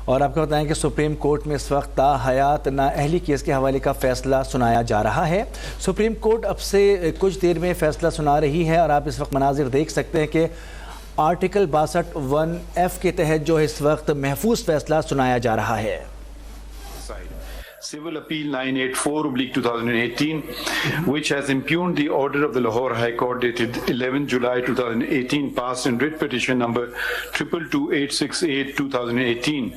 اور آپ کو بتائیں کہ سپریم کورٹ میں اس وقت تاحیات نااہلی کیس کے حوالے کا فیصلہ سنایا جا رہا ہے۔ سپریم کورٹ اب سے کچھ دیر میں فیصلہ سنا رہی ہے اور آپ اس وقت مناظر دیکھ سکتے ہیں کہ آرٹیکل 62(1)(f) کے تحت جو اس وقت محفوظ فیصلہ سنایا جا رہا ہے۔ Civil Appeal 984/2018, which has impugned the order of the Lahore High Court dated 11 July 2018, passed in writ petition number 222868/2018.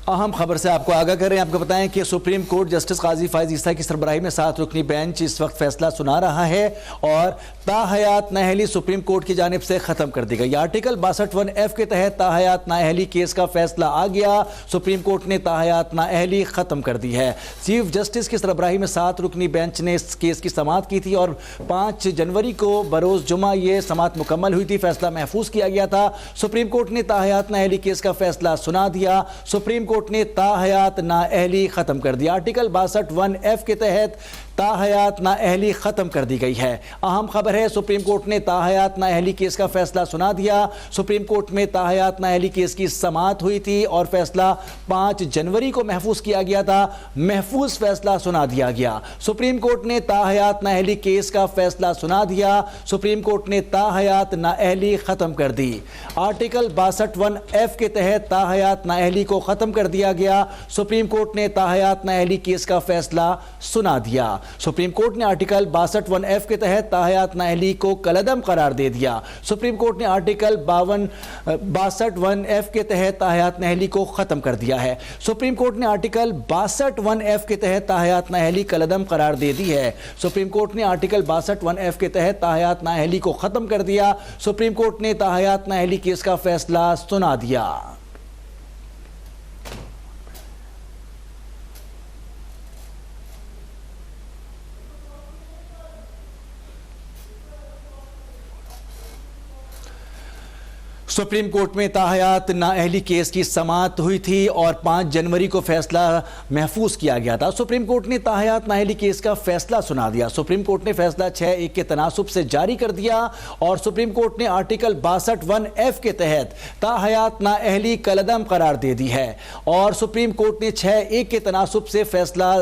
اہم خبر سے آپ کو آگاہ کر رہے ہیں۔ آپ کو بتائیں کہ سپریم کورٹ جسٹس قاضی فائز عیسیٰ کی سربراہی میں 7 رکنی بینچ اس وقت فیصلہ سنا رہا ہے اور تاحیات نااہلی سپریم کورٹ کی جانب سے ختم کر دی گئی۔ آرٹیکل 62(1)(f) کے تحت تاحیات نااہلی کیس کا فیصلہ آ گیا۔ سپریم کورٹ نے تاحیات نااہلی ختم کر دی ہے۔ چیف جسٹس کی سربراہی میں 7 رکنی بینچ نے اس کیس کی سماعت کی تھی اور 5 جنوری کو بروز جمعہ یہ سماعت مکمل ہوئی تھی، فیصلہ محفوظ کیا گیا تھا۔ سپریم کورٹ نے تاحیات نااہلی کیس کا فیصلہ سنا دیا۔ سپریم کورٹ نے تاحیات نااہلی ختم کر دیا۔ آرٹیکل 62(1)(f) کے تحت تاحیات نااہلی ختم کر دی گئی ہے۔ اہم خبر ہے، سپریم کورٹ نے تاحیات نااہلی کیس کا فیصلہ سنا دیا۔ سپریم کورٹ میں تاحیات نااہلی کیس کی سماعت ہوئی تھی اور فیصلہ 5 جنوری کو محفوظ کیا گیا تھا۔ محفوظ فیصلہ سنا دیا گیا۔ سپریم کورٹ نے تاحیات نااہلی کیس کا فیصلہ سنا دیا۔ سپریم کورٹ نے تاحیات نااہلی ختم کر دی۔ آرٹیکل 62(1)(f) کے تحت تاحیات نااہلی کو ختم کر دیا گیا۔ سپریم کورٹ نے تاحیات نااہلی کیس کا فیصلہ سنا دیا۔ سپریم کورٹ نے آرٹیکل 62(1)(f) کے تحت تاحیات نااہلی کو کالعدم قرار دے دیا۔ سپریم کورٹ نے آرٹیکل 62(1)(f) کے تحت تاحیات نااہلی کو ختم کر دیا ہے۔ سپریم کورٹ نے آرٹیکل 62(1)(f) کے تحت تاحیات نااہلی کالعدم قرار دے دی ہے۔ سپریم کورٹ نے آرٹیکل 62(1)(f) کے تحت تاحیات نااہلی کو ختم کر دیا۔ سپریم کورٹ نے تاحیات نااہلی کیس کا فیصلہ سنا دیا۔ سپریم کورٹ میں تاحیات نااہلی کیس کی سماعت ہوئی تھی اور 5 جنوری کو فیصلہ محفوظ کیا گیا تھا۔ سپریم کورٹ نے تاحیات نااہلی کیس کا فیصلہ سنا دیا۔ سپریم کورٹ نے فیصلہ 6(1) کے تناسب سے جاری کر دیا اور سپریم کورٹ نے آرٹیکل 62(1)(f) کے تحت تاحیات نااہلی کالعدم قرار دے دی ہے اور سپریم کورٹ نے 6(1) کے تناسب سے فیصلہ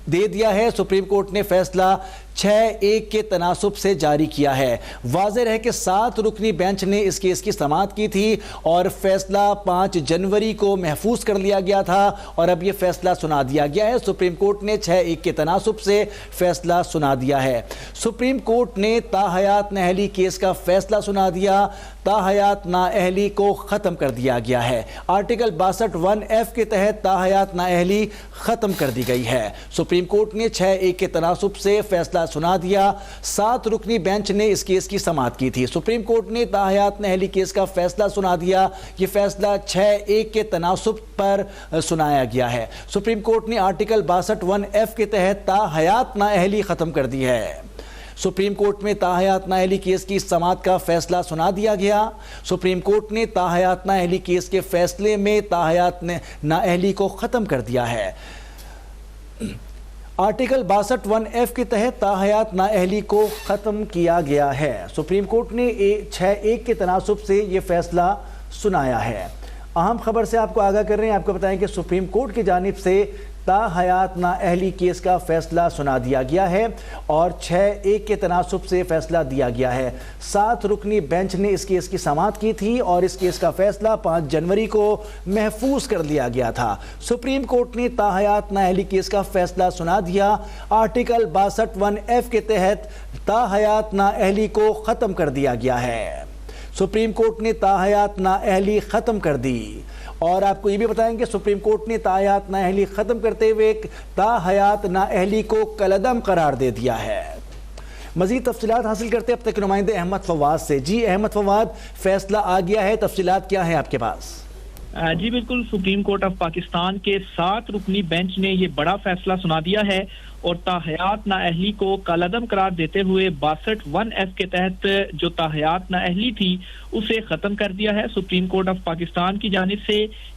دے دیا ہے۔ سپریم کورٹ نے فیصلہ 6(1) کے تناسب سے جاری کیا ہے۔ واضح ہے کہ 7 رکنی بینچ نے اس کیس کی سماعت کی تھی اور فیصلہ 5 جنوری کو محفوظ کر لیا گیا تھا اور اب یہ فیصلہ سنا دیا گیا ہے۔ سپریم کورٹ نے 6(1) کے تناسب سے فیصلہ سنا دیا ہے۔ سپریم کورٹ نے تاحیات نااہلی کیس کا فیصلہ سنا دیا۔ تاحیات نااہلی کو ختم کر دیا گیا ہے۔ آرٹیکل 62(1)(f) کے تحت تاحیات نااہلی ختم کر دی گئی ہے۔ سپریم کورٹ نے 6(1) کے تناسب سے فیصلہ سنا دیا۔ 7 رکنی بینچ نے اس کیس کی سماعت کی تھی۔ سپریم کورٹ نے تاحیات نااہلی کیس کا فیصلہ سنا دیا۔ یہ فیصلہ 6(1) کے تناسب پر سنایا گیا ہے۔ سپریم کورٹ نے آرٹیکل 62(1)(f) کے تحت تاحیات نااہلی ختم کر دی ہے۔ سپریم کورٹ میں تاحیات نااہلی کیس کی سماعت کا فیصلہ سنا دیا گیا۔ سپریم کورٹ نے تاحیات نااہلی کیس کے فیصلے میں تاحیات نااہلی کو ختم کر دیا ہے۔ آرٹیکل 62(1)(f) کے تحت تاحیات نااہلی کو ختم کیا گیا ہے۔ سپریم کورٹ نے 6(1) کے تناسب سے یہ فیصلہ سنایا ہے۔ اہم خبر سے آپ کو آگاہ کر رہے ہیں۔ آپ کو بتائیں کہ سپریم کورٹ کی جانب سے تاحیات نااہلی کیس کا فیصلہ سنا دیا گیا ہے اور 6(1) کے تناسب سے فیصلہ دیا گیا ہے۔ 7 رکنی بینچ نے اس کیس کی سماعت کی تھی اور اس کیس کا فیصلہ 5 جنوری کو محفوظ کر لیا گیا تھا۔ سپریم کورٹ نے تاحیات نااہلی کیس کا فیصلہ سنا دیا۔ آرٹیکل 62(1)(f) کے تحت تاحیات نااہلی کو ختم کر دیا گیا ہے۔ سپریم کورٹ نے تاحیات نااہلی ختم کر دی اور آپ کو یہ بھی بتائیں کہ سپریم کورٹ نے تاحیات نااہلی ختم کرتے ہوئے تاحیات نااہلی کو کالعدم قرار دے دیا ہے۔ مزید تفصیلات حاصل کرتے اب تک نمائندے احمد فواد سے۔ جی احمد فواد، فیصلہ آ گیا ہے، تفصیلات کیا ہیں آپ کے پاس؟ جی بالکل، سپریم کورٹ آف پاکستان کے 7 رکنی بینچ نے یہ بڑا فیصلہ سنا دیا ہے اور تاحیات نااہلی کو کالعدم قرار دیتے ہوئے 62(1)(f) کے تحت جو تاحیات نااہلی تھی اسے ختم کر دیا ہے۔ سپریم کورٹ آف پاکستان کی جانب سے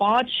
5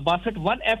62(1)(f)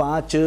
5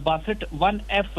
62(1)(f)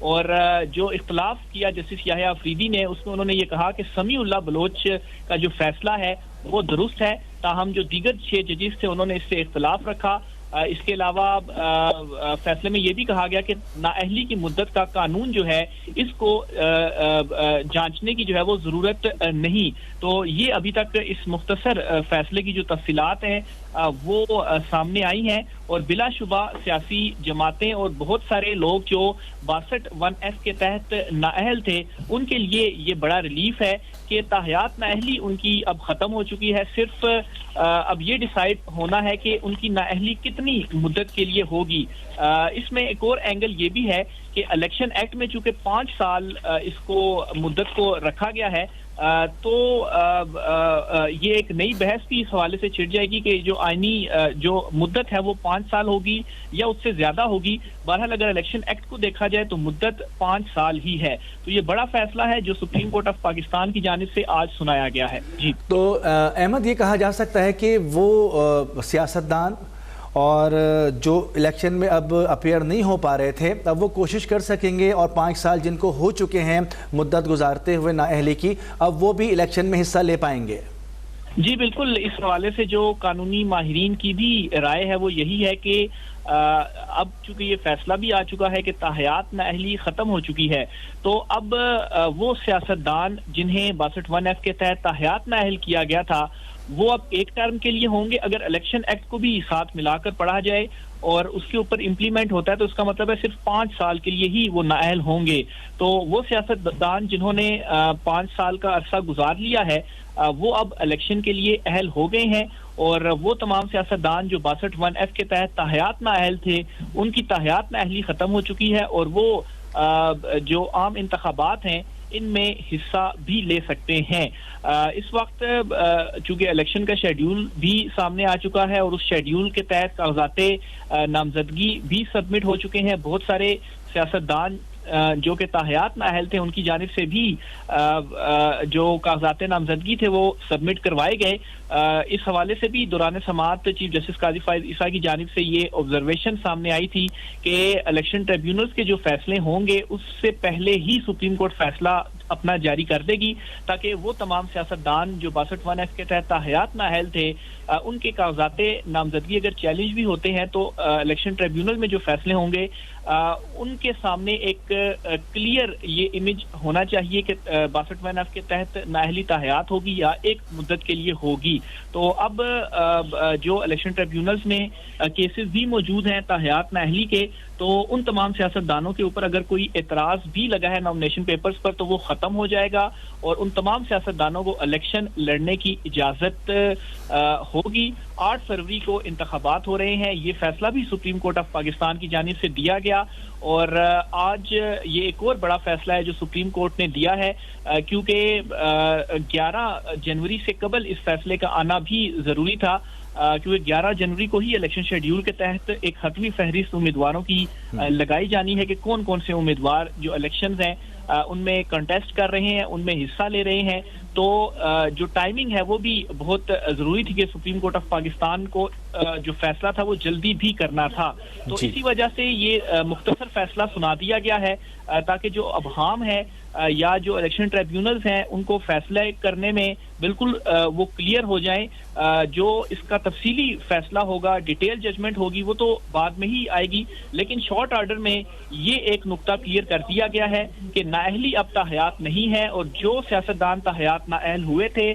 اور جو اختلاف کیا جسٹس یحییٰ افریدی نے، اس میں انہوں نے یہ کہا کہ سمیع اللہ بلوچ کا جو فیصلہ ہے وہ درست ہے، تاہم جو دیگر 6 ججز تھے انہوں نے اس سے اختلاف رکھا۔ اس کے علاوہ فیصلے میں یہ بھی کہا گیا کہ نااہلی کی مدت کا قانون جو ہے اس کو جانچنے کی جو ہے وہ ضرورت نہیں۔ تو یہ ابھی تک اس مختصر فیصلے کی جو تفصیلات ہیں وہ سامنے آئی ہیں، اور بلا شبہ سیاسی جماعتیں اور بہت سارے لوگ جو 62(1)(f) کے تحت نااہل تھے ان کے لیے یہ بڑا ریلیف ہے کہ تاحیات نااہلی ان کی اب ختم ہو چکی ہے۔ صرف اب یہ ڈیسائیڈ ہونا ہے کہ ان کی نااہلی کتنی مدت کے لیے ہوگی۔ اس میں ایک اور اینگل یہ بھی ہے کہ الیکشن ایکٹ میں چونکہ 5 سال اس کو مدت کو رکھا گیا ہے، تو یہ ایک نئی بحث بھی اس حوالے سے چھڑ جائے گی کہ جو آئینی جو مدت ہے وہ 5 سال ہوگی یا اس سے زیادہ ہوگی۔ بہرحال اگر الیکشن ایکٹ کو دیکھا جائے تو مدت 5 سال ہی ہے۔ تو یہ بڑا فیصلہ ہے جو سپریم کورٹ آف پاکستان کی جانب سے آج سنایا گیا ہے۔ جی تو احمد، یہ کہا جا سکتا ہے کہ وہ سیاستدان اور جو الیکشن میں اب اپیئر نہیں ہو پا رہے تھے اب وہ کوشش کر سکیں گے، اور 5 سال جن کو ہو چکے ہیں مدت گزارتے ہوئے نااہلی کی، اب وہ بھی الیکشن میں حصہ لے پائیں گے؟ جی بالکل، اس حوالے سے جو قانونی ماہرین کی بھی رائے ہے وہ یہی ہے کہ اب چونکہ یہ فیصلہ بھی آ چکا ہے کہ تاحیات نااہلی ختم ہو چکی ہے، تو اب وہ سیاستدان جنہیں 62(1)(f) کے تحت تاحیات نااہل کیا گیا تھا وہ اب ایک ٹرم کے لیے ہوں گے۔ اگر الیکشن ایکٹ کو بھی ساتھ ملا کر پڑھا جائے اور اس کے اوپر امپلیمنٹ ہوتا ہے تو اس کا مطلب ہے صرف 5 سال کے لیے ہی وہ نااہل ہوں گے۔ تو وہ سیاستدان جنہوں نے 5 سال کا عرصہ گزار لیا ہے وہ اب الیکشن کے لیے اہل ہو گئے ہیں، اور وہ تمام سیاستدان جو 62(1)(f) کے تحت تاحیات نااہل تھے ان کی تاحیات نااہلی ختم ہو چکی ہے، اور وہ جو عام انتخابات ہیں ان میں حصہ بھی لے سکتے ہیں۔ اس وقت چونکہ الیکشن کا شیڈیول بھی سامنے آ چکا ہے اور اس شیڈیول کے تحت کاغذات نامزدگی بھی سبمٹ ہو چکے ہیں، بہت سارے سیاستدان جو کہ تاحیات نااہل تھے ان کی جانب سے بھی جو کاغذات نامزدگی تھے وہ سبمٹ کروائے گئے۔ اس حوالے سے بھی دوران سماعت چیف جسٹس قاضی فائز عیسیٰ کی جانب سے یہ آبزرویشن سامنے آئی تھی کہ الیکشن ٹریبیونلز کے جو فیصلے ہوں گے اس سے پہلے ہی سپریم کورٹ فیصلہ اپنا جاری کر دے گی، تاکہ وہ تمام سیاستدان جو 62(1)(f) کے تحت تاحیات نااہل تھے ان کے کاغذات نامزدگی اگر چیلنج بھی ہوتے ہیں تو الیکشن ٹریبیونل میں جو فیصلے ہوں گے ان کے سامنے ایک کلیئر یہ امیج ہونا چاہیے کہ 62(1)(f) کے تحت نااہلی تاحیات ہوگی یا ایک مدت کے لیے ہوگی۔ تو اب جو الیکشن ٹریبیونلز میں کیسز بھی موجود ہیں تاحیات نااہلی کے، تو ان تمام سیاستدانوں کے اوپر اگر کوئی اعتراض بھی لگا ہے نامنیشن پیپرز پر تو وہ ختم ہو جائے گا، اور ان تمام سیاستدانوں کو الیکشن لڑنے کی اجازت ہوگی۔ 8 فروری کو انتخابات ہو رہے ہیں، یہ فیصلہ بھی سپریم کورٹ آف پاکستان کی جانب سے دیا گیا، اور آج یہ ایک اور بڑا فیصلہ ہے جو سپریم کورٹ نے دیا ہے، کیونکہ 11 جنوری سے قبل اس فیصلے کا آنا بھی ضروری تھا، کیونکہ 11 جنوری کو ہی الیکشن شیڈیول کے تحت ایک حتمی فہرست امیدواروں کی لگائی جانی ہے کہ کون کون سے امیدوار جو الیکشنز ہیں ان میں کنٹیسٹ کر رہے ہیں، ان میں حصہ لے رہے ہیں۔ تو جو ٹائمنگ ہے وہ بھی بہت ضروری تھی کہ سپریم کورٹ آف پاکستان کو جو فیصلہ تھا وہ جلدی بھی کرنا تھا، تو اسی وجہ سے یہ مختصر فیصلہ سنا دیا گیا ہے تاکہ جو ابہام ہے یا جو الیکشن ٹریبیونلز ہیں ان کو فیصلہ کرنے میں بالکل وہ کلیئر ہو جائیں۔ جو اس کا تفصیلی فیصلہ ہوگا، ڈیٹیل ججمنٹ ہوگی، وہ تو بعد میں ہی آئے گی، لیکن شارٹ آرڈر میں یہ ایک نقطہ کلیئر کر دیا گیا ہے کہ نااہلی اب تاحیات نہیں ہے، اور جو سیاستدان تاحیات نااہل ہوئے تھے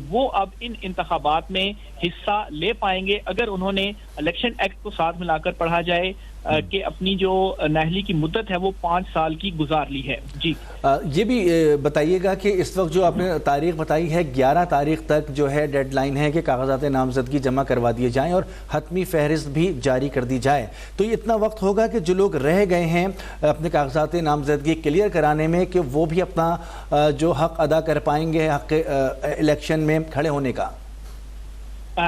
وہ اب ان انتخابات میں حصہ لے پائیں گے اگر انہوں نے الیکشن ایکٹ کو ساتھ ملا کر پڑھا جائے کہ اپنی جو نااہلی کی مدت ہے وہ 5 سال کی گزار لی ہے۔ جی یہ بھی بتائیے گا کہ اس وقت جو آپ نے تاریخ بتائی ہے 11 تاریخ تک جو ہے ڈیڈ لائن ہے کہ کاغذات نامزدگی جمع کروا دیے جائیں اور حتمی فہرست بھی جاری کر دی جائے، تو یہ اتنا وقت ہوگا کہ جو لوگ رہ گئے ہیں اپنے کاغذات نامزدگی کلیئر کرانے میں کہ وہ بھی اپنا جو حق ادا کر پائیں گے حق الیکشن میں کھڑے ہونے کا؟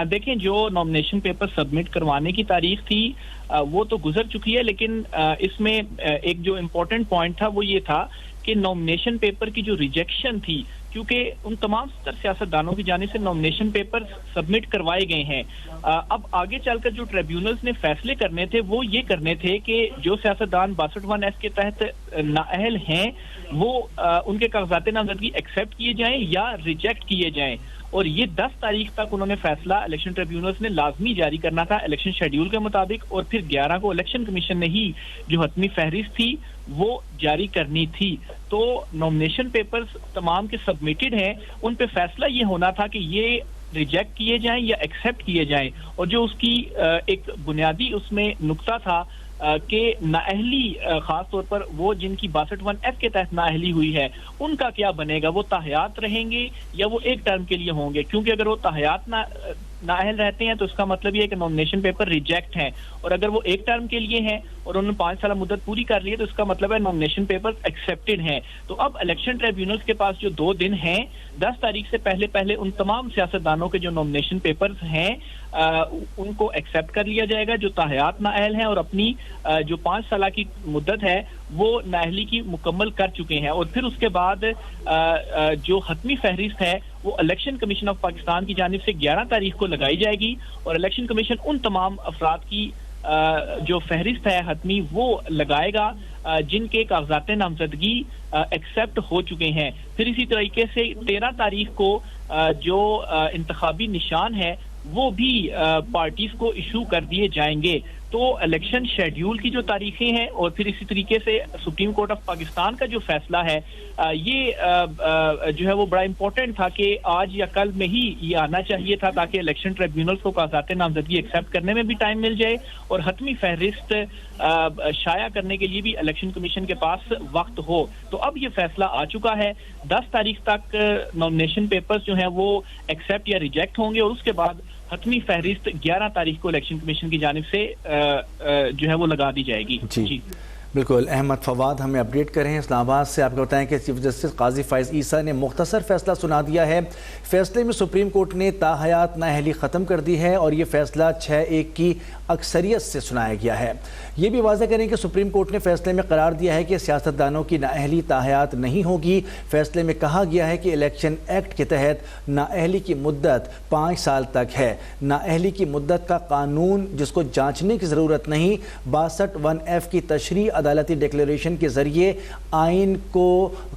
دیکھیں جو نامنیشن پیپر سبمٹ کروانے کی تاریخ تھی وہ تو گزر چکی ہے، لیکن اس میں ایک جو امپورٹنٹ پوائنٹ تھا وہ یہ تھا کہ نامنیشن پیپر کی جو ریجیکشن تھی، کیونکہ ان تمام سیاستدانوں کی جانب سے نامنیشن پیپر سبمٹ کروائے گئے ہیں، اب آگے چل کر جو ٹریبیونلز نے فیصلے کرنے تھے وہ یہ کرنے تھے کہ جو سیاستدان 62(1)(f) کے تحت نااہل ہیں وہ ان کے کاغذات نامزدگی ایکسیپٹ کیے جائیں یا ریجیکٹ کیے جائیں، اور یہ 10 تاریخ تک انہوں نے فیصلہ الیکشن ٹریبیونلز نے لازمی جاری کرنا تھا الیکشن شیڈیول کے مطابق، اور پھر 11 کو الیکشن کمیشن نے ہی جو حتمی فہرست تھی وہ جاری کرنی تھی۔ تو نامنیشن پیپرز تمام کے سبمیٹڈ ہیں، ان پہ فیصلہ یہ ہونا تھا کہ یہ ریجیکٹ کیے جائیں یا ایکسیپٹ کیے جائیں، اور جو اس کی ایک بنیادی اس میں نقطہ تھا کہ نااہلی خاص طور پر وہ جن کی 62(1)(f) کے تحت نااہلی ہوئی ہے ان کا کیا بنے گا، وہ تاحیات رہیں گے یا وہ ایک ٹرم کے لیے ہوں گے، کیونکہ اگر وہ تاحیات نااہل رہتے ہیں تو اس کا مطلب یہ ہے کہ نامنیشن پیپر ریجیکٹ ہیں، اور اگر وہ ایک ٹرم کے لیے ہیں اور انہوں نے 5 سالہ مدت پوری کر لی ہے تو اس کا مطلب ہے نامنیشن پیپر ایکسیپٹڈ ہیں۔ تو اب الیکشن ٹریبیونلز کے پاس جو 2 دن ہیں، 10 تاریخ سے پہلے ان تمام سیاستدانوں کے جو نامنیشن پیپرز ہیں ان کو ایکسیپٹ کر لیا جائے گا جو تاحیات نااہل ہیں اور اپنی جو 5 سالہ کی مدت ہے وہ نااہلی کی مکمل کر چکے ہیں، اور پھر اس کے بعد جو حتمی فہرست ہے وہ الیکشن کمیشن آف پاکستان کی جانب سے 11 تاریخ کو لگائی جائے گی، اور الیکشن کمیشن ان تمام افراد کی جو فہرست ہے حتمی وہ لگائے گا جن کے کاغذات نامزدگی ایکسیپٹ ہو چکے ہیں۔ پھر اسی طریقے سے 13 تاریخ کو جو انتخابی نشان ہے وہ بھی پارٹیز کو ایشو کر دیے جائیں گے۔ تو الیکشن شیڈیول کی جو تاریخیں ہیں اور پھر اسی طریقے سے سپریم کورٹ آف پاکستان کا جو فیصلہ ہے یہ جو ہے وہ بڑا امپورٹنٹ تھا کہ آج یا کل میں ہی یہ آنا چاہیے تھا تاکہ الیکشن ٹریبیونلز کو کاغذات نامزدگی ایکسیپٹ کرنے میں بھی ٹائم مل جائے اور حتمی فہرست شائع کرنے کے لیے بھی الیکشن کمیشن کے پاس وقت ہو۔ تو اب یہ فیصلہ آ چکا ہے، 10 تاریخ تک نامنیشن پیپرز جو ہیں وہ ایکسیپٹ یا ریجیکٹ ہوں گے، اور اس کے بعد حتمی فہرست 11 تاریخ کو الیکشن کمیشن کی جانب سے جو ہے وہ لگا دی جائے گی۔ جی بالکل، احمد فواد ہمیں اپڈیٹ کریں اسلام آباد سے۔ آپ کو بتائیں کہ چیف جسٹس قاضی فائز عیسیٰ نے مختصر فیصلہ سنا دیا ہے۔ فیصلے میں سپریم کورٹ نے تاحیات نااہلی ختم کر دی ہے اور یہ فیصلہ 6-1 کی اکثریت سے سنایا گیا ہے۔ یہ بھی واضح کریں کہ سپریم کورٹ نے فیصلے میں قرار دیا ہے کہ سیاستدانوں کی نااہلی تاحیات نہیں ہوگی۔ فیصلے میں کہا گیا ہے کہ الیکشن ایکٹ کے تحت نااہلی کی مدت 5 سال تک ہے۔ نااہلی کی مدت کا قانون جس کو جانچنے کی ضرورت نہیں، 62(1)(f) کی تشریح عدالتی ڈیکلیریشن کے ذریعے آئین کو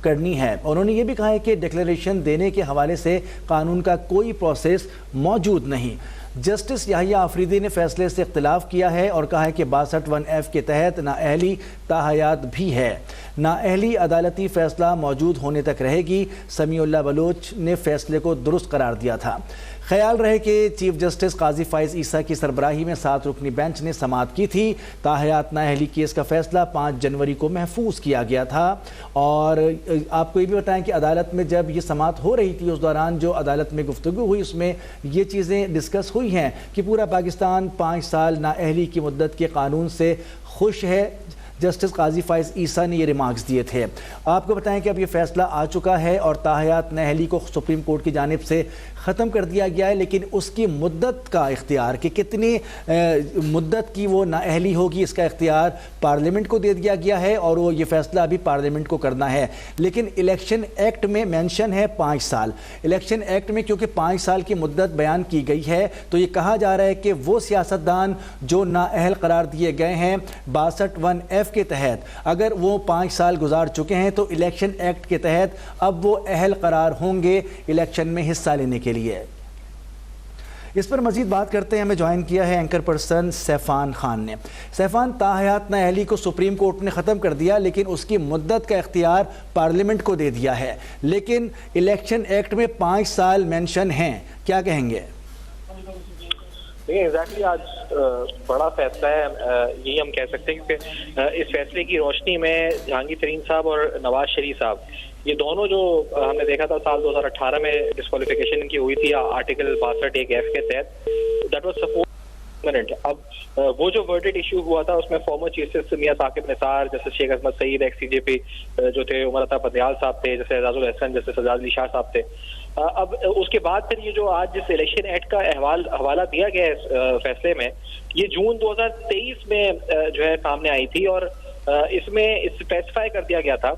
کرنی ہے۔ انہوں نے یہ بھی کہا ہے کہ ڈیکلیریشن دینے کے حوالے سے قانون کا کوئی پروسیس موجود نہیں۔ جسٹس یحییٰ آفریدی نے فیصلے سے اختلاف کیا ہے اور کہا ہے کہ 62(1)(f) کے تحت نااہلی تاحیات بھی ہے۔ نااہلی عدالتی فیصلہ موجود ہونے تک رہے گی۔ سمیع اللہ بلوچ نے فیصلے کو درست قرار دیا تھا۔ خیال رہے کہ چیف جسٹس قاضی فائز عیسیٰ کی سربراہی میں 7 رکنی بینچ نے سماعت کی تھی۔ تاحیات نااہلی کیس کا فیصلہ 5 جنوری کو محفوظ کیا گیا تھا، اور آپ کو یہ بھی بتائیں کہ عدالت میں جب یہ سماعت ہو رہی تھی اس دوران جو عدالت میں گفتگو ہوئی اس میں یہ چیزیں ڈسکس ہوئی ہیں کہ پورا پاکستان 5 سال نااہلی کی مدت کے قانون سے خوش ہے۔ جسٹس قاضی فائز عیسیٰ نے یہ ریمارکس دیے تھے۔ آپ کو بتائیں کہ اب یہ فیصلہ آ چکا ہے اور تاحیات نااہلی کو سپریم کورٹ کی جانب سے ختم کر دیا گیا ہے، لیکن اس کی مدت کا اختیار کہ کتنی مدت کی وہ نااہلی ہوگی اس کا اختیار پارلیمنٹ کو دے دیا گیا ہے، اور وہ یہ فیصلہ ابھی پارلیمنٹ کو کرنا ہے۔ لیکن الیکشن ایکٹ میں مینشن ہے 5 سال۔ الیکشن ایکٹ میں کیونکہ 5 سال کی مدت بیان کی گئی ہے تو یہ کہا جا رہا ہے کہ وہ سیاستدان جو نااہل قرار دیے گئے ہیں 62(1)(f) کے تحت، اگر وہ 5 سال گزار چکے ہیں تو الیکشن ایکٹ کے تحت اب وہ اہل قرار ہوں گے الیکشن میں حصہ لینے کے لیے۔ اس پر مزید بات کرتے ہیں، ہمیں جوائن کیا ہے اینکر پرسن سیفان خان نے۔ سیفان، تاحیات نااہلی کو سپریم کورٹ نے ختم کر دیا لیکن اس کی مدت کا اختیار پارلیمنٹ کو دے دیا ہے، لیکن الیکشن ایکٹ میں 5 سال مینشن ہیں، کیا کہیں گے؟ دیکھیں ایگزیکٹلی آج بڑا فیصلہ ہے، یہی ہم کہہ سکتے ہیں، کیونکہ اس فیصلے کی روشنی میں جہانگیر ترین صاحب اور نواز شریف صاحب یہ دونوں جو ہم نے دیکھا تھا سال 2018 میں ڈسکوالیفیکیشن کی ہوئی تھی آرٹیکل 62(1)(f) کے تحت، دیٹ واز سپورٹ۔ اب وہ جو ورڈٹ ایشو ہوا تھا اس میں فارمر چیف جسٹس میاں ثاقب نثار، جیسے شیخ عصمت سعید ایکس CJP جو تھے، عمر عطا پندیال صاحب تھے، جیسے اعزاز الحسن، جیسے سجاد علی شاہ صاحب تھے، اب اس کے بعد پھر یہ جو آج جس الیکشن ایکٹ کا حوالہ دیا گیا ہے فیصلے میں، یہ جون 2023 میں جو ہے سامنے آئی تھی، اور اس میں اسپیسیفائی کر دیا گیا تھا،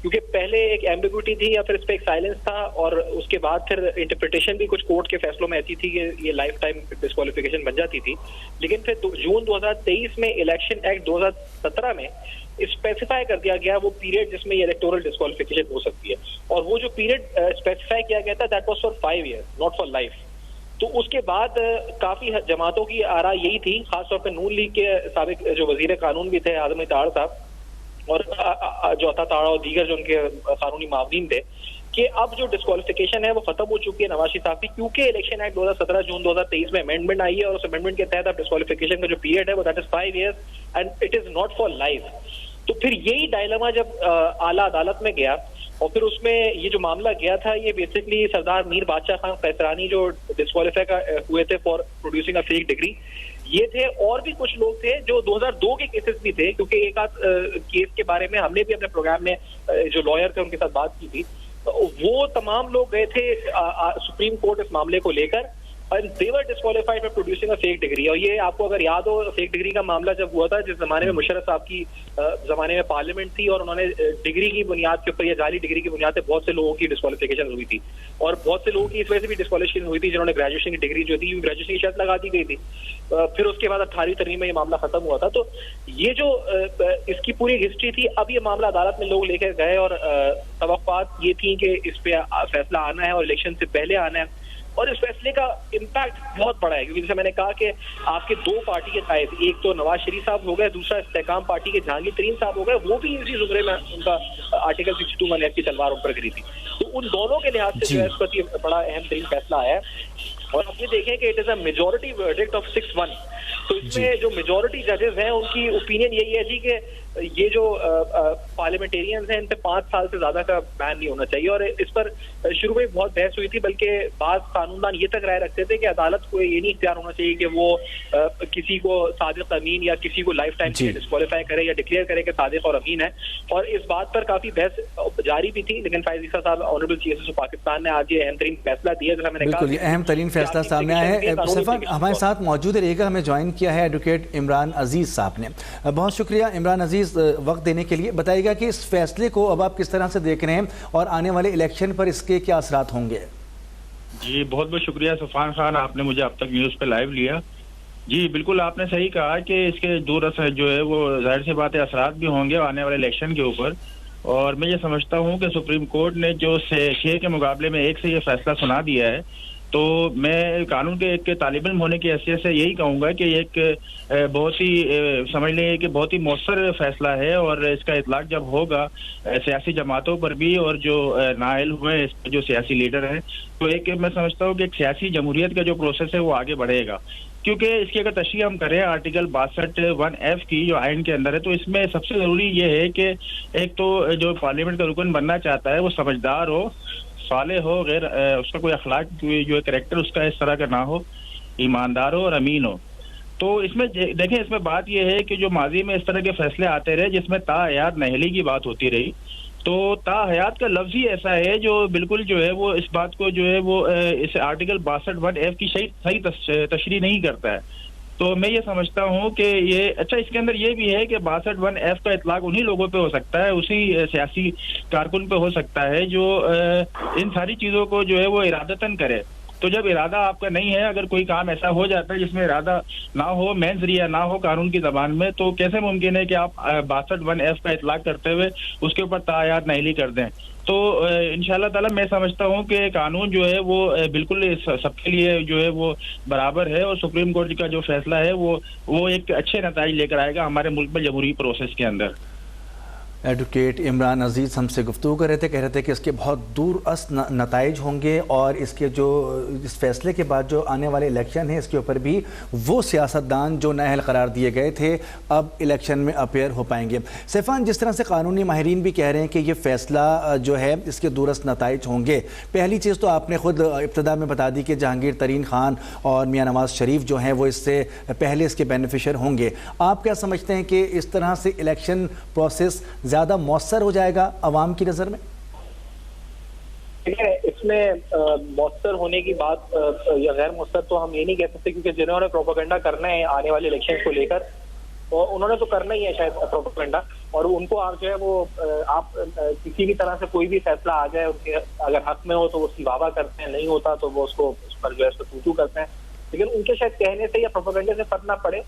کیونکہ پہلے ایک ایمبیگوٹی تھی یا پھر اس پہ ایک سائلنس تھا، اور اس کے بعد پھر انٹرپریٹیشن بھی کچھ کورٹ کے فیصلوں میں ایسی تھی کہ یہ لائف ٹائم ڈسکوالیفیکیشن بن جاتی تھی. لیکن پھر جون 2023 میں الیکشن ایکٹ 2017 میں اسپیسیفائی کر دیا گیا وہ پیریڈ جس میں یہ الیکٹورل ڈسکوالیفیکیشن ہو سکتی ہے، اور وہ جو پیریڈ اسپیسیفائی کیا گیا تھا that was for 5 years not for life. تو اس کے بعد کافی جماعتوں کی آراء یہی تھی، خاص طور پہ نون لیگ کے سابق جو وزیر قانون بھی تھے اعظم اتحاد صاحب، اور جو عطا تاڑا اور دیگر جو ان کے قانونی معاونین تھے، کہ اب جو ڈسکوالیفیکیشن ہے وہ ختم ہو چکی ہے نواز شریف صاحب کی، کیونکہ الیکشن ایکٹ 2017 جون 2023 میں امینڈمنٹ آئی ہے، اور اس امینڈمنٹ کے تحت اب ڈسکوالیفیکیشن کا جو پیریڈ ہے وہ that is 5 years and it is not for life. تو پھر یہی ڈائلما جب اعلیٰ عدالت میں گیا، اور پھر اس میں یہ جو معاملہ گیا تھا، یہ بیسکلی سردار میر بادشاہ خان قیصرانی جو ڈسکوالیفائی ہوئے تھے for producing a fake degree, یہ تھے، اور بھی کچھ لوگ تھے جو 2002 کے کیسز بھی تھے، کیونکہ ایک آدھ کیس کے بارے میں ہم نے بھی اپنے پروگرام میں جو لائر تھے ان کے ساتھ بات کی تھی. وہ تمام لوگ گئے تھے سپریم کورٹ اس معاملے کو لے کر، اور they were disqualified for producing a fake degree. اور یہ آپ کو اگر یاد ہو، فیک ڈگری کا معاملہ جب ہوا تھا جس زمانے میں مشرف صاحب کی زمانے میں پارلیمنٹ تھی، اور انہوں نے ڈگری کی بنیاد کے اوپر یا جعلی ڈگری کی بنیاد پہ بہت سے لوگوں کی ڈسکوالیفیکیشن ہوئی تھی، اور بہت سے لوگوں کی اس وجہ سے بھی ڈسکوالیفیکیشن ہوئی تھی جنہوں نے گریجویشن کی ڈگری جو تھی گریجویشن کی شرط لگا دی گئی تھی. پھر اس کے بعد 18ویں ترمیم میں یہ معاملہ ختم ہوا تھا. تو یہ جو اس کی پوری ہسٹری تھی، اب یہ معاملہ عدالت میں لوگ لے کے گئے، اور توقعات یہ تھیں کہ اس پہ فیصلہ آنا ہے اور الیکشن سے پہلے آنا ہے، اور اس فیصلے کا امپیکٹ بہت بڑا ہے، کیونکہ جیسے میں نے کہا کہ آپ کے دو پارٹی کے قائد، ایک تو نواز شریف صاحب ہو گئے، دوسرا استحکام پارٹی کے جہانگیر ترین صاحب ہو گئے، وہ بھی اسی زمرے میں ان کا آرٹیکل 62(1) کی تلوار اوپر گری تھی. تو ان دونوں کے لحاظ سے جو ہے اس پر یہ بڑا اہم ترین فیصلہ آیا ہے. اور آپ یہ دیکھیں کہ it is a majority verdict of 6-1. تو اس میں جو میجورٹی ججز ہیں ان کی اوپینین یہی ہے جی کہ یہ جو پارلیمنٹیرینز ہیں ان پہ 5 سال سے زیادہ کا بین نہیں ہونا چاہیے. اور اس پر شروع میں بہت بحث ہوئی تھی، بلکہ بعض قانوندان یہ تک رائے رکھتے تھے کہ عدالت کو یہ نہیں اختیار ہونا چاہیے کہ وہ کسی کو صادق امین یا کسی کو لائف ٹائم ڈسکوالیفائی کرے یا ڈکلیئر کرے کہ صادق اور امین ہے. اور اس بات پر کافی بحث جاری بھی تھی، لیکن فائز عیسیٰ صاحب honourable chief justice of Pakistan نے آج یہ اہم ترین فیصلہ دیا، جیسا میں نے کہا بالکل اہم ترین فیصلہ سامنے آیا ہے. صفان ہمارے ساتھ موجود رہے گا، ہمیں جوائن کیا ہے ایڈوکیٹ عمران عزیز صاحب نے. بہت شکریہ عمران عزیز وقت دینے کے لیے. بتائیے گا کہ اس فیصلے کو اب آپ کس طرح سے دیکھ رہے ہیں اور آنے والے الیکشن پر اس کے کیا اثرات ہوں گے؟ جی بہت بہت شکریہ صفان خان، آپ نے مجھے اب تک نیوز پہ لائیو لیا. جی بالکل آپ نے صحیح کہا کہ اس کے دور اثر جو ہے وہ ظاہر سی بات ہے اثرات بھی ہوں گے آنے والے الیکشن کے اوپر. اور میں یہ سمجھتا ہوں کہ سپریم کورٹ نے جو 6 کے مقابلے میں 1 سے یہ فیصلہ سنا دیا ہے، تو میں قانون کے ایک طالب علم ہونے کی حیثیت سے یہی کہوں گا کہ یہ ایک بہت ہی سمجھ لیں کہ بہت ہی مؤثر فیصلہ ہے. اور اس کا اطلاق جب ہوگا سیاسی جماعتوں پر بھی اور جو نائل ہوئے اس جو سیاسی لیڈر ہیں، تو ایک میں سمجھتا ہوں کہ ایک سیاسی جمہوریت کا جو پروسیس ہے وہ آگے بڑھے گا. کیونکہ اس کی اگر تشریح ہم کریں آرٹیکل 62(1)(f) کی جو آئین کے اندر ہے، تو اس میں سب سے ضروری یہ ہے کہ ایک تو جو پارلیمنٹ کا رکن بننا چاہتا ہے وہ سمجھدار ہو، صالح ہو، غیر اس کا کوئی اخلاق جو کریکٹر اس کا اس طرح کا نہ ہو، ایماندار ہو اور امین ہو. تو اس میں دیکھیں اس میں بات یہ ہے کہ جو ماضی میں اس طرح کے فیصلے آتے رہے جس میں تا حیات نااہلی کی بات ہوتی رہی، تو تا حیات کا لفظ ہی ایسا ہے جو بالکل جو ہے وہ اس بات کو جو ہے وہ اس آرٹیکل 62(1)(f) کی صحیح تشریح نہیں کرتا ہے. تو میں یہ سمجھتا ہوں کہ یہ اچھا اس کے اندر یہ بھی ہے کہ 62(1)(f) کا اطلاق انہی لوگوں پہ ہو سکتا ہے، اسی سیاسی کارکن پہ ہو سکتا ہے جو ان ساری چیزوں کو جو ہے وہ ارادتاً کرے. تو جب ارادہ آپ کا نہیں ہے، اگر کوئی کام ایسا ہو جاتا ہے جس میں ارادہ نہ ہو، مین ذریعہ نہ ہو قانون کی زبان میں، تو کیسے ممکن ہے کہ آپ 62(1)(f) کا اطلاق کرتے ہوئے اس کے اوپر تا حیات نااہلی کر دیں. تو انشاءاللہ تعالی میں سمجھتا ہوں کہ قانون جو ہے وہ بالکل سب کے لیے جو ہے وہ برابر ہے، اور سپریم کورٹ کا جو فیصلہ ہے وہ ایک اچھے نتائج لے کر آئے گا ہمارے ملک میں جمہوری پروسیس کے اندر. ایڈوکیٹ عمران عزیز ہم سے گفتگو کر رہے تھے، کہہ رہے تھے کہ اس کے بہت دور از نتائج ہوں گے، اور اس کے جو اس فیصلے کے بعد جو آنے والے الیکشن ہیں اس کے اوپر بھی وہ سیاستدان جو نااہل قرار دیے گئے تھے اب الیکشن میں اپیئر ہو پائیں گے. سیفان، جس طرح سے قانونی ماہرین بھی کہہ رہے ہیں کہ یہ فیصلہ جو ہے اس کے دور از نتائج ہوں گے. پہلی چیز تو آپ نے خود ابتدا میں بتا دی کہ جہانگیر ترین خان اور میاں نواز شریف جو ہیں وہ اس سے پہلے اس کے بینیفیشر ہوں گے. آپ کیا سمجھتے ہیں کہ اس طرح سے الیکشن پروسیس زیادہ مؤثر ہو جائے گا عوام کی نظر میں؟ اس میں مؤثر ہونے کی بات یا غیر مؤثر تو ہم یہ نہیں کہہ سکتے، کیونکہ جنہوں نے پروپیگنڈا کرنا ہے آنے والے الیکشن کو لے کر، اور انہوں نے تو کرنا ہی ہے شاید پروپیگنڈا، اور ان کو آپ جو ہے وہ آپ کسی بھی طرح سے کوئی بھی فیصلہ آ جائے ان کے اگر حق میں ہو تو وہ اس کی واہ واہ کرتے ہیں، نہیں ہوتا تو وہ اس کو اس پر جو ہے تو کرتے ہیں. لیکن ان کے شاید کہنے سے یا پروپیگنڈا سے فرق نہ پڑے.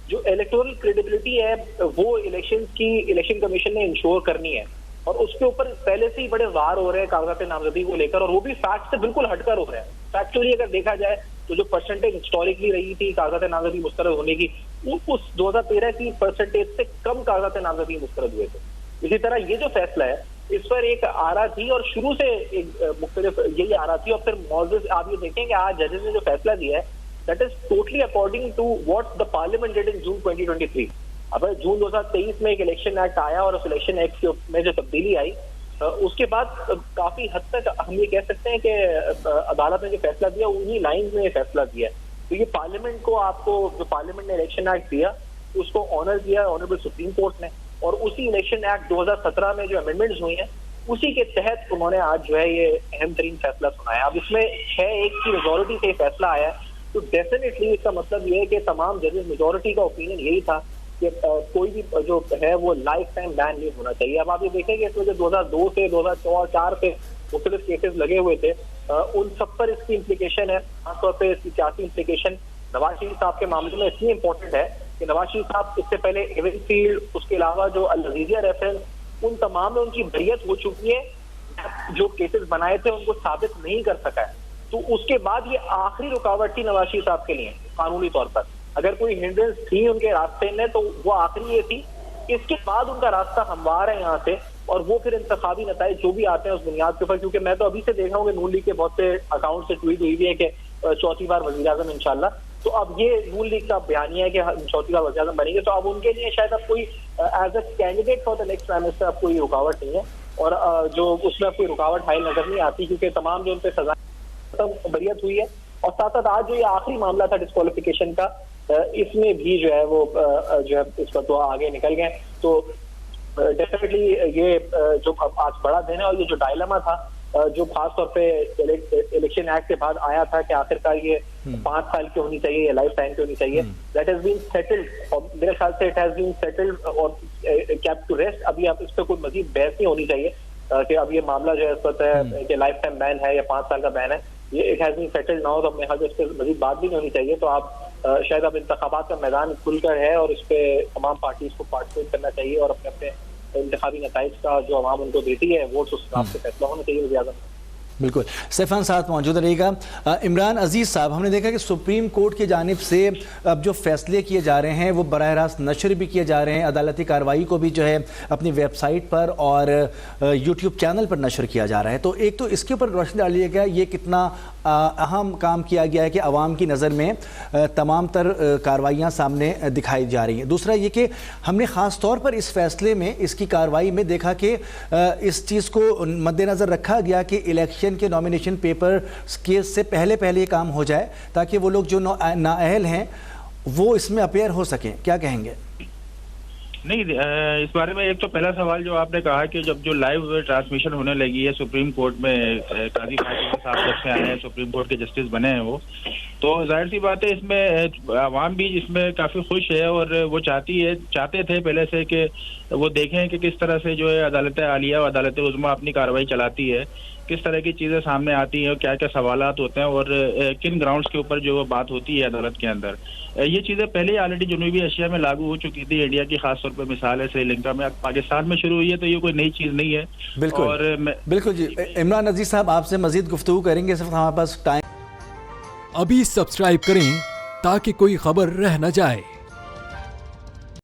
جو الیکٹورل کریڈیبلٹی ہے وہ الیکشن کمیشن نے انشور کرنی ہے، اور اس کے اوپر پہلے سے ہی بڑے وار ہو رہے ہیں کاغذات نامزدگی کو لے کر، اور وہ بھی فیکٹ سے بالکل ہٹ کر ہو رہے ہیں. فیکچولی اگر دیکھا جائے تو جو پرسنٹیج ہسٹوریکلی رہی تھی کاغذات نامزدگی مسترد ہونے کی، اس 2013 کی پرسنٹیج سے کم کاغذات نامزدگی مسترد ہوئے تھے. اسی طرح یہ جو فیصلہ ہے اس پر ایک آرا تھی، اور شروع سے ایک مختلف یہی آرا تھی، اور پھر معزز آپ یہ دیکھیں کہ آج ججز نے جو فیصلہ دیا ہے that is totally according to what the parliament did in June 2023. اب جون 2023 میں ایک الیکشن ایکٹ آیا، اور اس الیکشن ایکٹ میں جو تبدیلی آئی اس کے بعد کافی حد تک ہم یہ کہہ سکتے ہیں کہ عدالت نے جو فیصلہ دیا انہی لائنز میں یہ فیصلہ دیا ہے. تو یہ پارلیمنٹ کو آپ کو جو پارلیمنٹ نے الیکشن ایکٹ دیا اس کو آنر کیا آنریبل سپریم کورٹ نے، اور اسی الیکشن ایکٹ 2017 میں جو امینڈمنٹس ہوئی ہیں اسی کے تحت انہوں نے آج جو ہے یہ اہم ترین فیصلہ سنایا. اب اس میں 6-1 کی میجورٹی سے یہ فیصلہ آیا ہے، تو ڈیفینیٹلی اس کا مطلب یہ ہے کہ تمام ججز میجورٹی کا اوپینین یہی تھا کہ کوئی بھی جو ہے وہ لائف ٹائم بین نہیں ہونا چاہیے. اب آپ یہ دیکھیں کہ اس میں جو 2002 سے 2004 سے مختلف کیسز لگے ہوئے تھے ان سب پر اس کی امپلیکیشن ہے. خاص طور پہ اس کی سیاسی امپلیکیشن نواز شریف صاحب کے معاملے میں اتنی امپورٹنٹ ہے کہ نواز شریف صاحب اس سے پہلے ایون فیلڈ، اس کے علاوہ جو العزیزیہ ریفرنس، ان تمام میں ان کی بریت ہو چکی ہے. جو کیسز بنائے تھے ان کو ثابت نہیں کر سکا ہے، تو اس کے بعد یہ آخری رکاوٹ تھی نواز شریف صاحب کے لیے قانونی طور پر. اگر کوئی ہنڈرنس تھی ان کے راستے میں تو وہ آخری یہ تھی. اس کے بعد ان کا راستہ ہموار ہے یہاں سے، اور وہ پھر انتخابی نتائج جو بھی آتے ہیں اس بنیاد کے اوپر، کیونکہ میں تو ابھی سے دیکھ رہا ہوں کہ نون لیگ کے بہت سے اکاؤنٹ سے ٹویٹ ہوئی بھی ہے کہ چوتھی بار وزیر اعظم انشاءاللہ. تو اب یہ نون لیگ کا بیانیہ ہے کہ چوتھی بار وزیر اعظم بنیں گے، تو اب ان کے لیے شاید اب کوئی as a candidate for the next prime minister اب کوئی رکاوٹ نہیں ہے، اور جو اس میں اب کوئی رکاوٹ حائل نظر نہیں آتی، کیونکہ تمام جو ان پہ سزا بریت ہوئی ہے. اور ساتھ ساتھ آج جو یہ آخری معاملہ تھا ڈسکوالیفیکیشن کا، اس میں بھی جو ہے وہ جو ہے اس پر تو آگے نکل گئے. تو ڈیفینیٹلی یہ جو آج بڑا دن ہے، اور یہ جو ڈائلما تھا جو خاص طور پہ الیکشن ایکٹ کے بعد آیا تھا کہ آخرکار یہ 5 سال کی ہونی چاہیے یا لائف ٹائم کی ہونی چاہیے، دیٹ ہیز بین سیٹلڈ. اور میرے خیال سے اٹ ہیز بین سیٹلڈ اور کیپ ٹو ریسٹ. ابھی آپ اس پہ کوئی مزید بحث نہیں ہونی چاہیے کہ اب یہ معاملہ جو ہے اس وقت ہے کہ لائف ٹائم بین ہے یا 5 سال کا بین ہے. یہ it has been settled now, تو اپنے خیال سے اس پہ مزید بات بھی نہیں ہونی چاہیے. تو آپ شاید اب انتخابات کا میدان کھل کر ہے، اور اس پہ تمام پارٹیز کو پارٹیسپیٹ کرنا چاہیے، اور اپنے اپنے انتخابی نتائج کا جو عوام ان کو دیتی ہے ووٹس اس حساب سے فیصلہ ہونا چاہیے وزیر اعظم. بالکل. سیفان ساتھ موجود رہے گا. عمران عزیز صاحب، ہم نے دیکھا کہ سپریم کورٹ کی جانب سے اب جو فیصلے کیے جا رہے ہیں وہ براہ راست نشر بھی کیے جا رہے ہیں، عدالتی کارروائی کو بھی جو ہے اپنی ویب سائٹ پر اور یوٹیوب چینل پر نشر کیا جا رہا ہے. تو ایک تو اس کے اوپر روشنی ڈالیے گا یہ کتنا اہم کام کیا گیا ہے کہ عوام کی نظر میں تمام تر کارروائیاں سامنے دکھائی جا رہی ہیں. دوسرا یہ کہ ہم نے خاص طور پر اس فیصلے میں، اس کی کارروائی میں دیکھا کہ اس چیز کو مد نظر رکھا گیا کہ الیکشن کے نومینیشن پیپر کیس سے پہلے یہ کام ہو جائے تاکہ وہ لوگ جو نااہل ہیں وہ اس میں اپیئر ہو سکیں. کیا کہیں گے؟ نہیں، اس بارے میں ایک تو پہلا سوال جو آپ نے کہا کہ جب جو لائیو ٹرانسمیشن ہونے لگی ہے سپریم کورٹ میں، قاضی صاحب جب سے آئے ہیں سپریم کورٹ کے جسٹس بنے ہیں وہ، تو ظاہر سی بات ہے اس میں عوام بھی اس میں کافی خوش ہے، اور وہ چاہتے تھے پہلے سے کہ وہ دیکھیں کہ کس طرح سے جو ہے عدالت عالیہ اور عدالت عظمیٰ اپنی کارروائی چلاتی ہے، کس طرح کی چیزیں سامنے آتی ہیں اور کیا کیا سوالات ہوتے ہیں، اور کن گراؤنڈز کے اوپر جو بات ہوتی ہے عدالت کے اندر. یہ چیزیں پہلے آلریڈی جنوبی ایشیا میں لاگو ہو چکی تھی. انڈیا کی خاص طور پہ مثال ہے سری لنکا میں، پاکستان میں شروع ہوئی ہے، تو یہ کوئی نئی چیز نہیں ہے. بالکل جی. عمران عزیز صاحب، آپ سے مزید گفتگو کریں گے، صرف ہمارے پاس ٹائم. ابھی سبسکرائب کریں تاکہ کوئی خبر رہ نہ جائے.